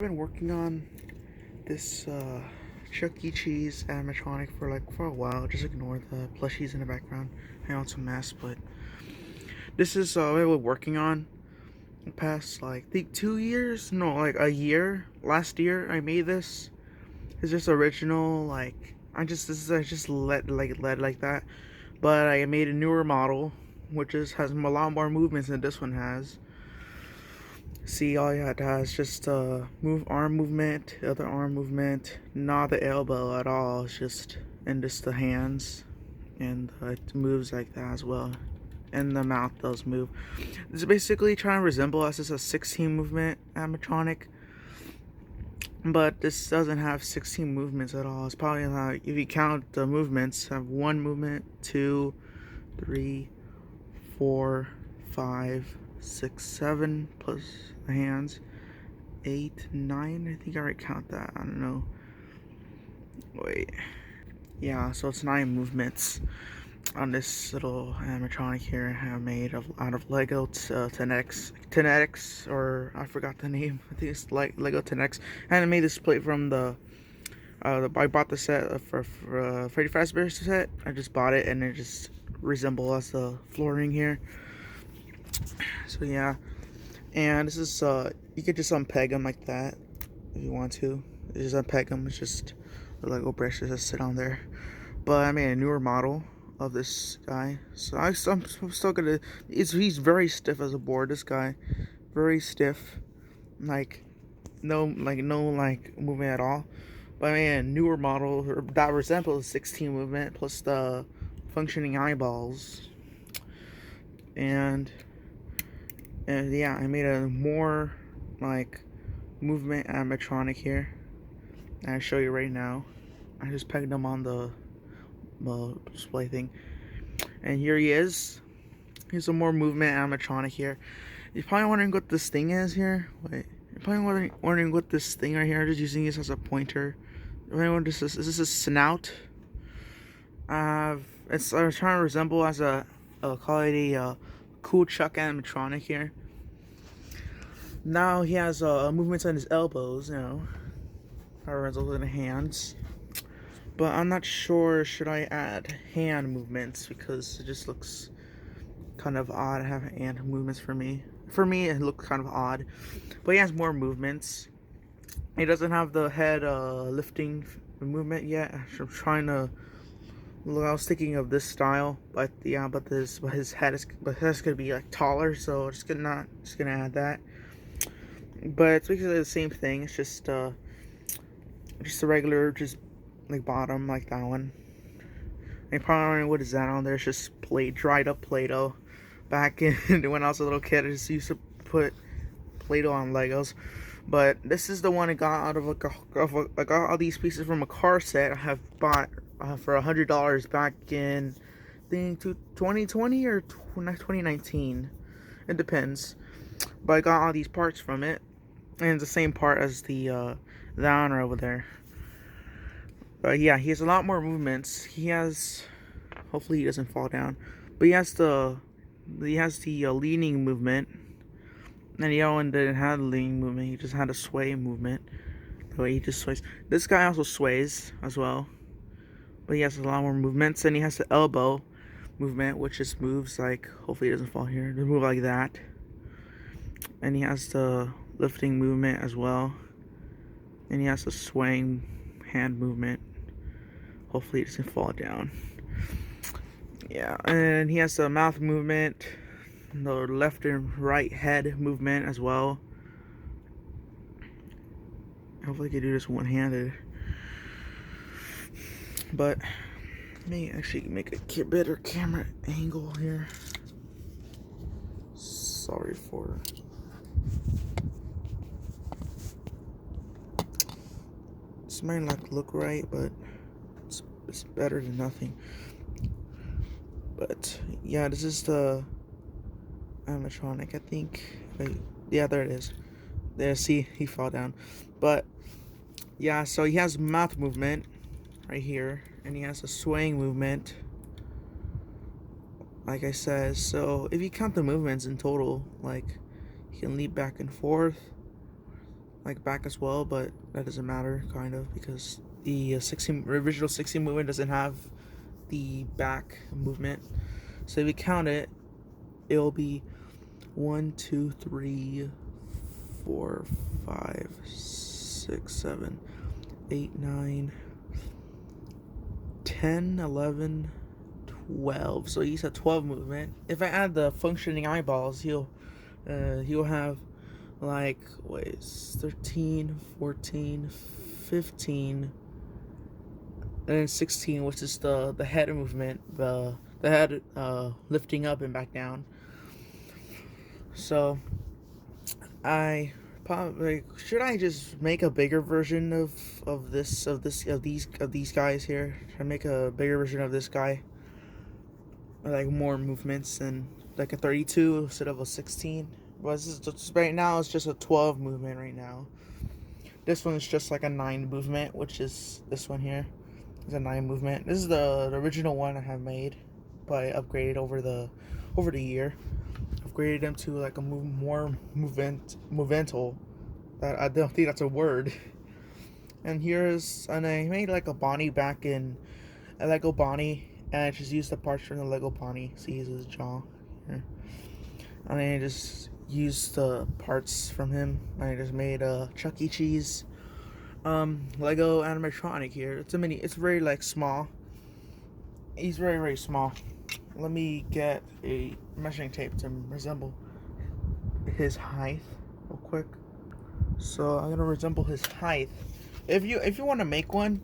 I've been working on this Chuck E. Cheese animatronic for a while. Just ignore the plushies in the background. I know it's a mess, but this is what I've been working on the past I think 2 years. No, like a year. Last year I made this. It's just original. I just let like that. But I made a newer model, which has a lot more movements than this one has. See, all you had to have is just move arm movement, other arm movement, not the elbow at all. It's just the hands, and it moves like that as well. And the mouth does move. It's basically trying to resemble us as a 16 movement animatronic, but this doesn't have 16 movements at all. It's probably like, if you count the movements, have one movement, two, three, 4, 5, 6, 7 plus the hands, 8, 9. I think I already count that. I don't know. Wait. Yeah, so it's 9 movements on this little animatronic here I have made out of Lego Tenetics, or I forgot the name. I think it's like Lego Tenetics. And I made this plate from I bought the set for Freddy Fazbear's set. I just bought it and it just resembles the flooring here. So yeah, and this is you could just unpeg them like that if you want to. You just unpeg them. It's just the Lego brushes just sit on there. But I made a newer model of this guy, so I'm still gonna. He's very stiff as a board. This guy, very stiff, like no movement at all. But I made a newer model that resembles 16 movement plus the functioning eyeballs, and yeah, I made a more movement animatronic here. And I'll show you right now. I just pegged him on the display thing. And here he is. Here's a more movement animatronic here. You're probably wondering what this thing is here. Wait. You're probably wondering what this thing right here. I'm just using this as a pointer. Is this a snout? It's trying to resemble as I'll call it a cool Chuck animatronic here. Now he has movements on his elbows, horizontal in the hands. But I'm not sure, should I add hand movements, because it just looks kind of odd to have hand movements for me. For me, it looks kind of odd. But he has more movements. He doesn't have the head lifting movement yet. I'm trying to look. I was thinking of this style, but yeah, but his head is gonna be taller, so just gonna add that. But it's basically the same thing. It's just a regular, just bottom like that one. And you probably wondering what is that on there. It's just dried up Play-Doh. Back in when I was a little kid, I just used to put Play-Doh on Legos. But this is the one I got out of I got all these pieces from a car set I have bought for $100 back in I think 2020 or 2019. It depends. But I got all these parts from it, and it's the same part as the honor over there. But yeah, he has a lot more movements. He has, hopefully he doesn't fall down, but he has the leaning movement. And the other one didn't have the leaning movement. He just had a sway movement. The way he just sways. This guy also sways as well, but he has a lot more movements. And he has the elbow movement, which just moves hopefully he doesn't fall here. Just move like that. And he has the lifting movement as well. And he has the swaying hand movement. Hopefully he doesn't fall down. Yeah, and he has the mouth movement, the left and right head movement as well. Hopefully I can do this one-handed. But let me actually make a better camera angle here. Sorry for this might not look right, but it's better than nothing. But yeah, this is the animatronic, I think. Wait, yeah, there it is. There, see, he fell down. But yeah, so he has mouth movement right here, and he has a swaying movement, like I said. So if you count the movements in total, he can leap back and forth, like back as well, but that doesn't matter, kind of, because the original 60 movement doesn't have the back movement. So if you count it, it'll be 1, 2, 3, 4, 5, 6, 7, 8, 9, 10, 11, 12. So he's a 12 movement. If I add the functioning eyeballs, he'll have like, wait, 13, 14, 15, and then 16, which is the head movement, the head lifting up and back down. So I probably should I just make a bigger version of these guys here. Should I make a bigger version of this guy, like more movements and like a 32 instead of a 16? Well, this is just, right now it's just a 12 movement right now. This one is just like a 9 movement, which is this one here. It's a 9 movement. This is the original one I have made, but I upgraded over the year. Upgraded them to like a more movemental. That I don't think that's a word. And I made like a Bonnie back in a Lego Bonnie, and I just used the parts from the Lego Bonnie. See his jaw here, and I just used the parts from him. I just made a Chuck E. Cheese Lego animatronic here. It's very like small. He's very, very small. Let me get a measuring tape to resemble his height real quick. So I'm gonna resemble his height. If you want to make one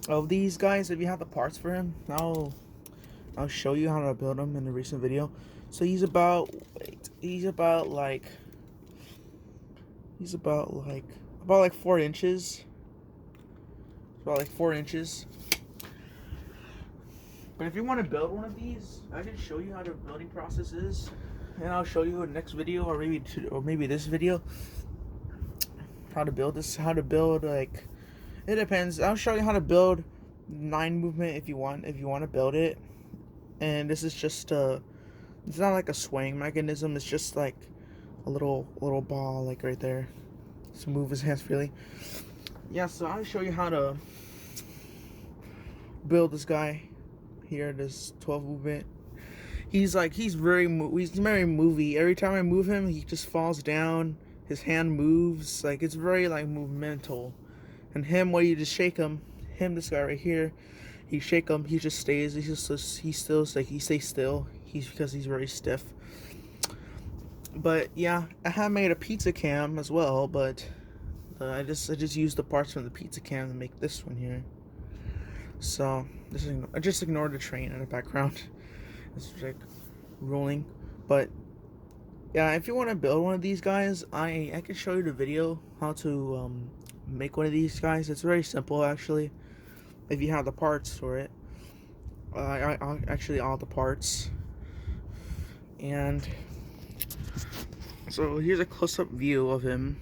of these guys, if you have the parts for him, I'll show you how to build him in a recent video. So he's about like 4 inches. About like 4 inches. But if you want to build one of these, I can show you how the building process is, and I'll show you in the next video, or maybe this video, how to build this. How to build, like, it depends. I'll show you how to build 9 movement if you want to build it. And this is just it's not like a swaying mechanism. It's just like a little ball, like right there. So move his hands freely. Yeah, so I'll show you how to build this guy here, this 12 movement. He's very movie. Every time I move him, he just falls down. His hand moves. Like, it's very like movemental. And him, when you just shake him, this guy right here, you shake him, he just stays. He stays still. Because he's very stiff. But yeah, I have made a pizza cam as well, but I just used the parts from the pizza cam to make this one here. So I just ignore the train in the background. It's like rolling. But yeah, if you want to build one of these guys, I can show you the video how to make one of these guys. It's very simple, actually, if you have the parts for it. Actually all the parts. And so here's a close-up view of him.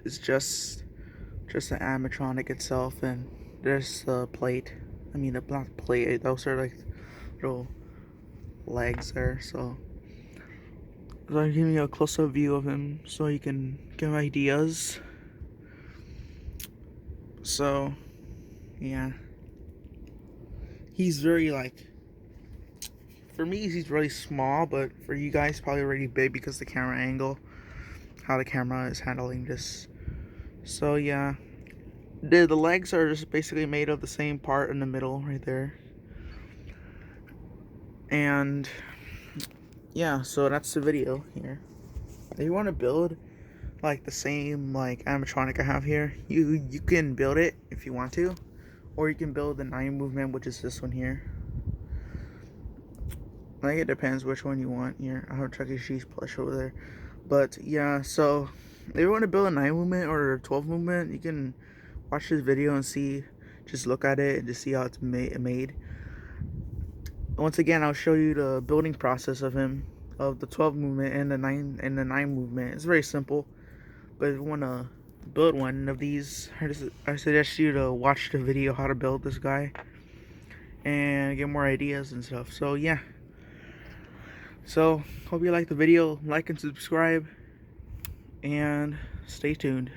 It's just the animatronic itself, and there's the plate. I mean, not plate. Those are like little legs there. So I'm giving you a close-up view of him so you can get ideas. So yeah, he's very like. For me, he's really small, but for you guys, probably really big because the camera angle, how the camera is handling this. So yeah, the legs are just basically made of the same part in the middle right there. And yeah, so that's the video here. If you want to build like the same like animatronic I have here, you can build it if you want to, or you can build the 9 movement, which is this one here. Like, it depends which one you want here. I have a Chuck E. Cheese plush over there. But yeah, so if you want to build a 9 movement or a 12 movement, you can watch this video and see, just look at it and just see how it's made. Once again, I'll show you the building process of him, of the 12 movement and the 9 movement. It's very simple. But if you want to build one of these, I suggest you to watch the video how to build this guy and get more ideas and stuff. So yeah. So, hope you like the video, like and subscribe, and Stay tuned.